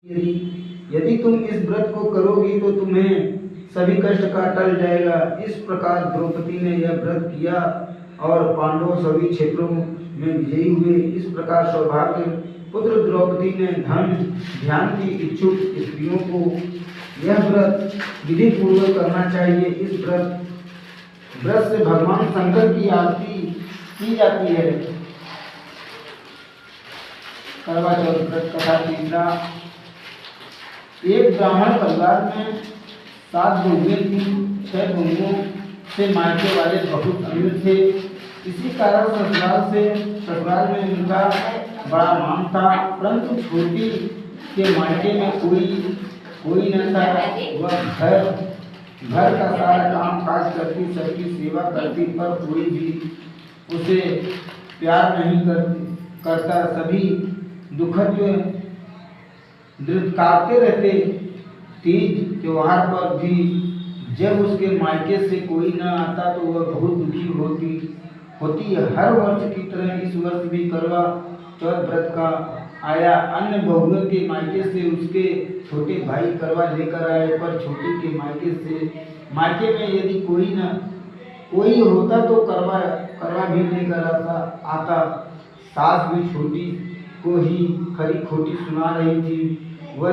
यदि यदि तुम इस व्रत को करोगी तो तुम्हें सभी कष्ट का टल जाएगा। इस प्रकार द्रौपदी ने यह व्रत किया और पांडव सभी क्षेत्रों में विजयी हुए। इस प्रकार सौभाग्य पुत्र द्रौपदी ने धन ध्यान की इच्छुक स्त्रियों को यह व्रत विधि पूर्वक करना चाहिए। इस व्रत से भगवान शंकर की आरती की जाती है। करवा चौथ व्रत कथा तीसरा। एक ब्राह्मण परिवार में 7 बहुएं थीं। 6 बहुओं से मायके वाले बहुत अमीर थे। इसी कारण ससुराल में उनका बड़ा मान था, परंतु छोटी के मायके में कोई न था। वह घर का सारा काम काज करती, सबकी सेवा करती, पर कोई भी उसे प्यार नहीं करता। सभी दुखद दृढ़कारते रहते। तीज त्योहार पर भी जब उसके मायके से कोई न आता तो वह बहुत दुखी होती। हर वर्ष की तरह इस वर्ष भी करवा चौथ व्रत का आया। अन्य बहुओं के मायके से उसके छोटे भाई करवा लेकर आए, पर छोटी के मायके में यदि कोई होता तो करवा भी लेकर आता। सास भी छोटी को ही खरी खोटी सुना रही थी। वह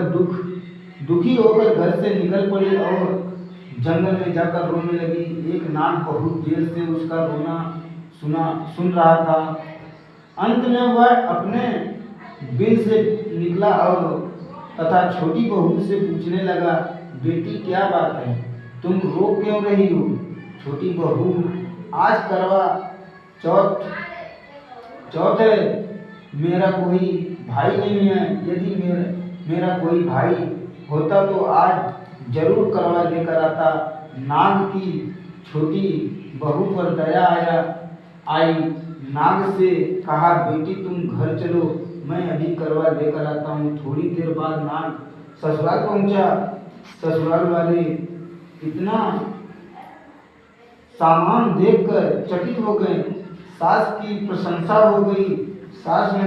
दुखी होकर घर से निकल पड़ी और जंगल में जाकर रोने लगी। एक नाग बहुत देर से उसका रोना सुन रहा था। अंत में वह अपने बिल से निकला और तथा छोटी बहू से पूछने लगा, बेटी क्या बात है, तुम रो क्यों रही हो? छोटी बहू, आज करवा चौथ है, मेरा कोई भाई नहीं है। यदि मेरा कोई भाई होता तो आज जरूर करवा लेकर आता। नाग की छोटी बहू पर दया आई। नाग से कहा, बेटी तुम घर चलो, मैं अभी करवा लेकर आता हूँ। थोड़ी देर बाद नाग ससुराल पहुंचा। ससुराल वाले इतना सामान देखकर चकित हो गए। सास की प्रशंसा हो गई। सास ने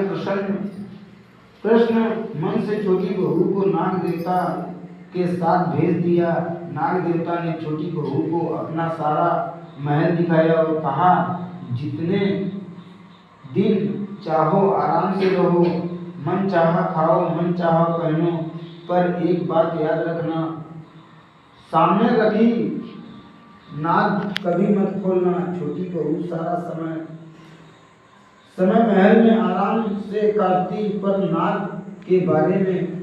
प्रश्न मन से छोटी बहू को नाग देवता के साथ भेज दिया। नाग देवता ने छोटी बहू को अपना सारा महल दिखाया और कहा, जितने दिन चाहो आराम से रहो, मन चाहा खाओ, मन चाहा पहनो, पर एक बात याद रखना, सामने रखी नाग कभी मत खोलना। छोटी बहू सारा समय महल में आराम से काटती, पर नाग के बारे में